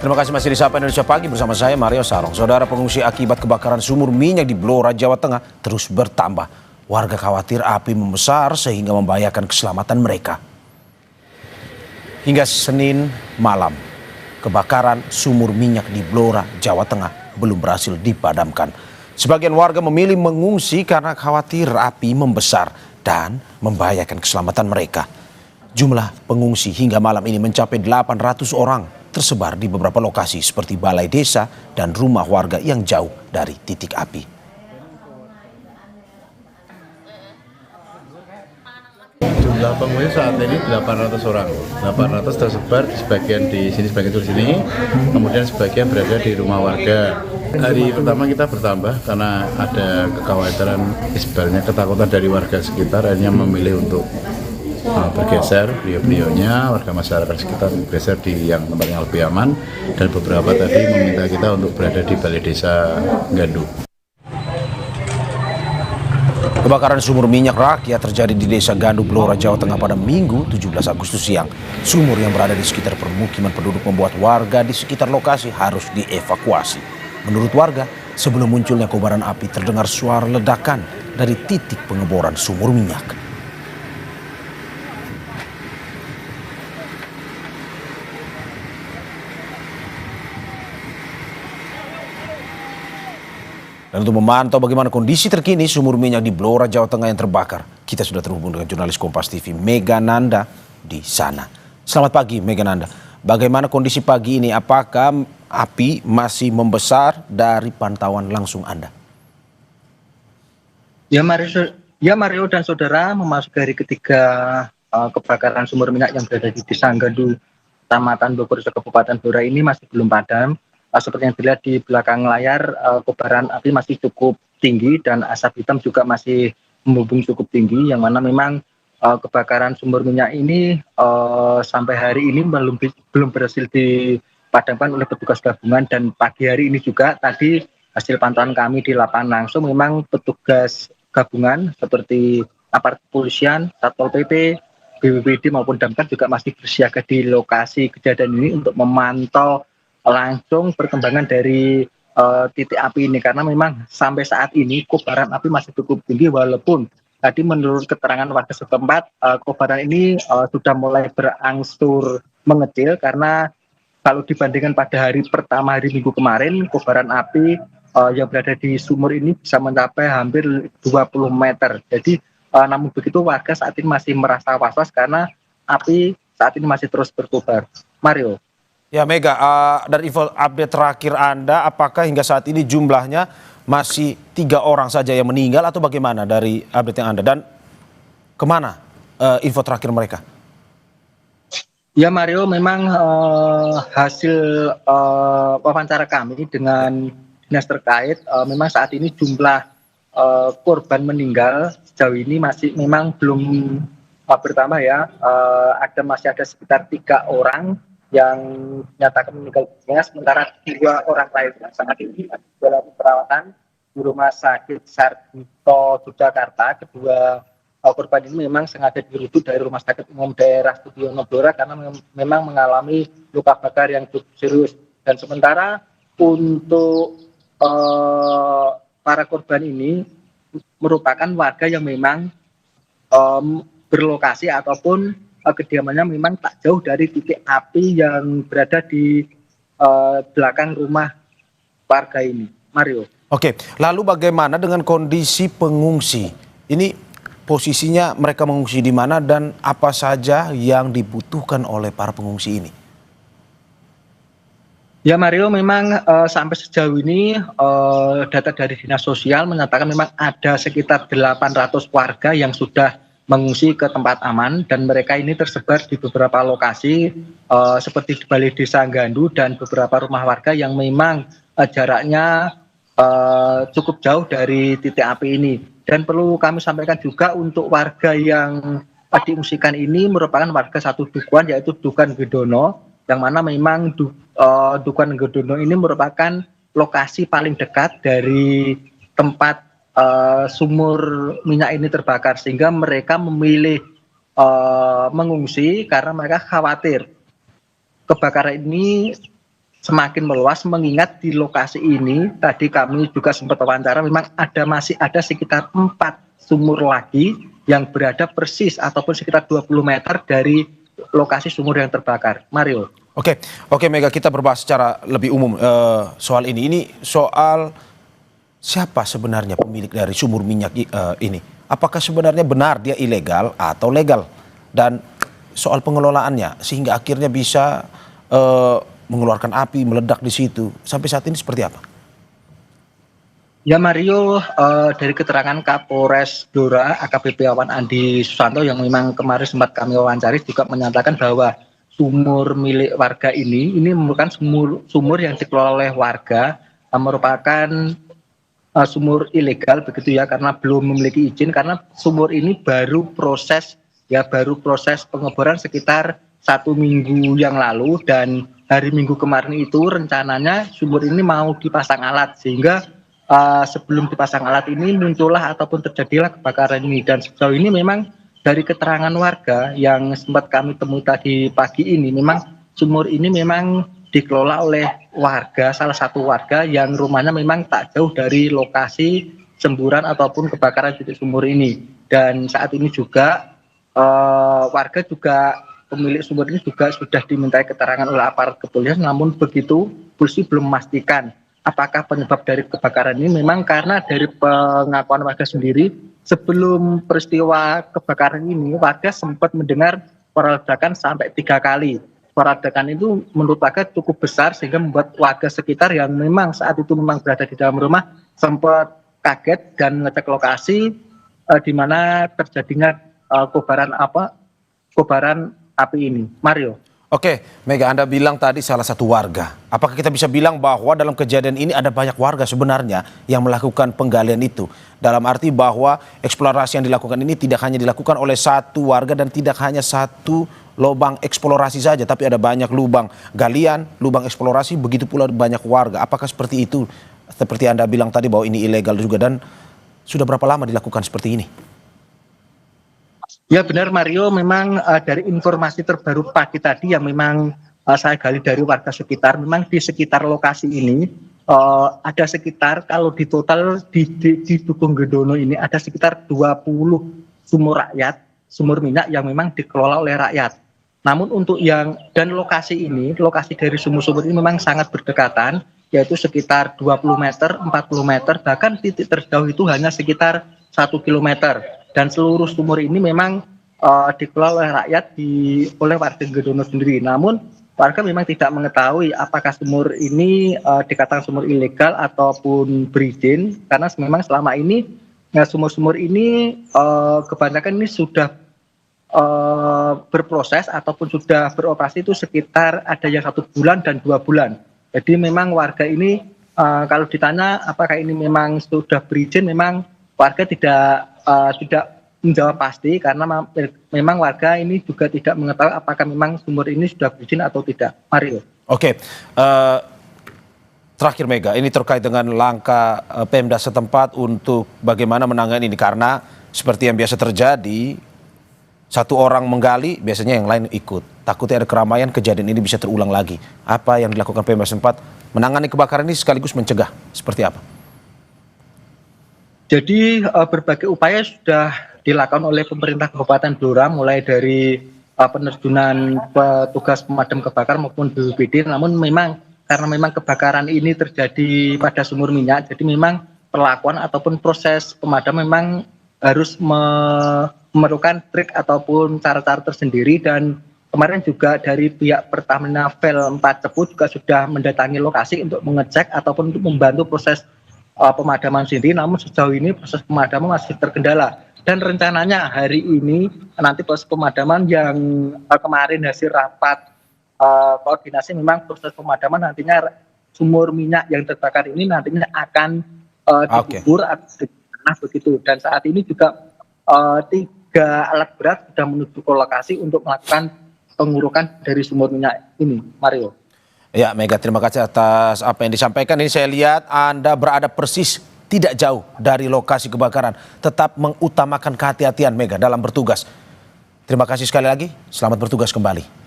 Terima kasih masih di Sapa Indonesia Pagi bersama saya Mario Sarong. Saudara, pengungsi akibat kebakaran sumur minyak di Blora, Jawa Tengah terus bertambah. Warga khawatir api membesar sehingga membahayakan keselamatan mereka. Hingga Senin malam, kebakaran sumur minyak di Blora, Jawa Tengah belum berhasil dipadamkan. Sebagian warga memilih mengungsi karena khawatir api membesar dan membahayakan keselamatan mereka. Jumlah pengungsi hingga malam ini mencapai 800 orang, tersebar di beberapa lokasi seperti balai desa dan rumah warga yang jauh dari titik api. Jumlah pengungsi saat ini 800 orang. 800 tersebar sebagian di sini, sebagian di sini, kemudian sebagian berada di rumah warga. Hari pertama kita bertambah karena ada kekhawatiran, sebenarnya ketakutan dari warga sekitar, akhirnya memilih untuk bergeser beliau-beliaunya, warga masyarakat sekitar bergeser di yang tempat yang lebih aman, dan beberapa tadi meminta kita untuk berada di balai desa Gandu. Kebakaran sumur minyak rakyat terjadi di desa Gandu, Blora, Jawa Tengah pada Minggu 17 Agustus siang. Sumur yang berada di sekitar permukiman penduduk membuat warga di sekitar lokasi harus dievakuasi. Menurut warga, sebelum munculnya kobaran api terdengar suara ledakan dari titik pengeboran sumur minyak. Dan untuk memantau bagaimana kondisi terkini sumur minyak di Blora, Jawa Tengah yang terbakar, kita sudah terhubung dengan jurnalis Kompas TV Mega Nanda di sana. Selamat pagi Mega Nanda. Bagaimana kondisi pagi ini? Apakah api masih membesar dari pantauan langsung Anda? Ya Mario dan saudara, memasuki hari ketiga kebakaran sumur minyak yang berada di Desa Gandu, Kecamatan Bogor, Kabupaten Blora ini masih belum padam. Seperti yang dilihat di belakang layar, kobaran api masih cukup tinggi dan asap hitam juga masih membumbung cukup tinggi, yang mana memang kebakaran sumur minyak ini sampai hari ini belum berhasil dipadamkan oleh petugas gabungan. Dan pagi hari ini juga tadi hasil pantauan kami di lapangan langsung, memang petugas gabungan seperti aparat kepolisian, Satpol PP, BPBD maupun Damkar juga masih bersiaga di lokasi kejadian ini untuk memantau langsung perkembangan dari titik api ini, karena memang sampai saat ini kobaran api masih cukup tinggi, walaupun tadi menurut keterangan warga setempat kobaran ini sudah mulai berangsur mengecil, karena kalau dibandingkan pada hari pertama, hari Minggu kemarin, kobaran api yang berada di sumur ini bisa mencapai hampir 20 meter. Jadi namun begitu warga saat ini masih merasa was-was karena api saat ini masih terus berkobar. Mario. Ya Mega, dari info update terakhir Anda, apakah hingga saat ini jumlahnya masih 3 orang saja yang meninggal atau bagaimana dari update yang Anda? Dan kemana info terakhir mereka? Ya Mario, memang hasil wawancara kami dengan dinas terkait, memang saat ini jumlah korban meninggal sejauh ini masih memang belum bertambah ya. Masih ada sekitar 3 orang yang dinyatakan meninggal dunia, sementara 2 orang lainnya saat ini dalam perawatan di Rumah Sakit Sarjito, Yogyakarta. Kedua korban ini memang sengaja dirujuk dari Rumah Sakit Umum Daerah Sudiono Blora karena memang mengalami luka bakar yang cukup serius. Dan sementara untuk para korban ini merupakan warga yang memang berlokasi ataupun kediamannya memang tak jauh dari titik api yang berada di belakang rumah warga ini. Mario. Oke, lalu bagaimana dengan kondisi pengungsi? Ini posisinya mereka mengungsi di mana dan apa saja yang dibutuhkan oleh para pengungsi ini? Ya Mario, memang sampai sejauh ini data dari Dinas Sosial menyatakan memang ada sekitar 800 warga yang sudah mengungsi ke tempat aman, dan mereka ini tersebar di beberapa lokasi seperti di Balai Desa Gandu dan beberapa rumah warga yang memang jaraknya cukup jauh dari titik api ini. Dan perlu kami sampaikan juga untuk warga yang diungsikan ini merupakan warga satu dukuhan, yaitu Dukuhan Gedono, yang mana memang Dukuhan Gedono ini merupakan lokasi paling dekat dari tempat sumur minyak ini terbakar, sehingga mereka memilih mengungsi karena mereka khawatir kebakaran ini semakin meluas, mengingat di lokasi ini tadi kami juga sempat wawancara, memang masih ada sekitar 4 sumur lagi yang berada persis ataupun sekitar 20 meter dari lokasi sumur yang terbakar. Mario. Oke, Mega, kita berbahas secara lebih umum soal ini. Ini soal siapa sebenarnya pemilik dari sumur minyak ini? Apakah sebenarnya benar dia ilegal atau legal? Dan soal pengelolaannya sehingga akhirnya bisa mengeluarkan api, meledak di situ. Sampai saat ini seperti apa? Ya Mario, dari keterangan Kapolres Blora AKBP Wawan Andi Susanto yang memang kemarin sempat kami wawancari juga menyatakan bahwa sumur milik warga ini merupakan sumur yang dikelola oleh warga, merupakan sumur ilegal begitu ya, karena belum memiliki izin, karena sumur ini baru proses pengeboran sekitar 1 minggu yang lalu, dan hari Minggu kemarin itu rencananya sumur ini mau dipasang alat, sehingga sebelum dipasang alat ini muncullah ataupun terjadilah kebakaran ini. Dan sejauh ini memang dari keterangan warga yang sempat kami temui tadi pagi ini, memang sumur ini memang dikelola oleh warga, salah satu warga yang rumahnya memang tak jauh dari lokasi semburan ataupun kebakaran titik sumur ini. Dan saat ini juga warga juga, pemilik sumur ini juga sudah dimintai keterangan oleh aparat kepolisian, namun begitu polisi belum memastikan apakah penyebab dari kebakaran ini. Memang karena dari pengakuan warga sendiri, sebelum peristiwa kebakaran ini warga sempat mendengar suara ledakan sampai 3 kali. Suara ledakan itu menurut warga cukup besar sehingga membuat warga sekitar yang memang saat itu memang berada di dalam rumah sempat kaget dan ngecek lokasi di mana terjadinya kobaran api ini. Mario. Oke, Mega, Anda bilang tadi salah satu warga. Apakah kita bisa bilang bahwa dalam kejadian ini ada banyak warga sebenarnya yang melakukan penggalian itu? Dalam arti bahwa eksplorasi yang dilakukan ini tidak hanya dilakukan oleh satu warga dan tidak hanya satu lubang eksplorasi saja, tapi ada banyak lubang galian, lubang eksplorasi, begitu pula banyak warga. Apakah seperti itu? Seperti Anda bilang tadi bahwa ini ilegal juga, dan sudah berapa lama dilakukan seperti ini? Ya benar Mario, memang dari informasi terbaru pagi tadi yang memang saya gali dari warga sekitar, memang di sekitar lokasi ini ada sekitar, kalau di total di Dukuh Gendono ini ada sekitar 20 sumur minyak yang memang dikelola oleh rakyat. Namun untuk dan lokasi dari sumur-sumur ini memang sangat berdekatan, yaitu sekitar 20 meter, 40 meter, bahkan titik terjauh itu hanya sekitar 1 kilometer. Dan seluruh sumur ini memang dikelola oleh rakyat, oleh warga Gendono sendiri. Namun warga memang tidak mengetahui apakah sumur ini dikatakan sumur ilegal ataupun berizin, karena memang selama ini sumur-sumur ini kebanyakan ini sudah berproses ataupun sudah beroperasi itu sekitar ada yang 1 bulan dan 2 bulan. Jadi memang warga ini kalau ditanya apakah ini memang sudah berizin, memang warga tidak menjawab pasti, karena memang warga ini juga tidak mengetahui apakah memang sumur ini sudah berizin atau tidak. Mario. Oke, terakhir Mega, ini terkait dengan langkah Pemda setempat untuk bagaimana menangani ini, karena seperti yang biasa terjadi, satu orang menggali, biasanya yang lain ikut. Takutnya ada keramaian, kejadian ini bisa terulang lagi. Apa yang dilakukan Pemda setempat menangani kebakaran ini sekaligus mencegah? Seperti apa? Jadi berbagai upaya sudah dilakukan oleh pemerintah Kabupaten Blora, mulai dari penerjunan petugas pemadam kebakaran maupun BPBD. Namun karena memang kebakaran ini terjadi pada sumur minyak, jadi memang perlakuan ataupun proses pemadam memang harus memerlukan trik ataupun cara-cara tersendiri. Dan kemarin juga dari pihak Pertamina Vel 4 Cepu juga sudah mendatangi lokasi untuk mengecek ataupun untuk membantu proses pemadaman sendiri. Namun sejauh ini proses pemadaman masih terkendala, dan rencananya hari ini nanti proses pemadaman yang kemarin hasil rapat koordinasi, memang proses pemadaman nantinya sumur minyak yang terbakar ini nantinya akan dikubur atau begitu. Dan saat ini juga 3 alat berat sudah menuju ke lokasi untuk melakukan pengurukan dari sumur minyak ini. Mario. Ya, Mega, terima kasih atas apa yang disampaikan. Ini saya lihat Anda berada persis tidak jauh dari lokasi kebakaran. Tetap mengutamakan kehati-hatian, Mega, dalam bertugas. Terima kasih sekali lagi. Selamat bertugas kembali.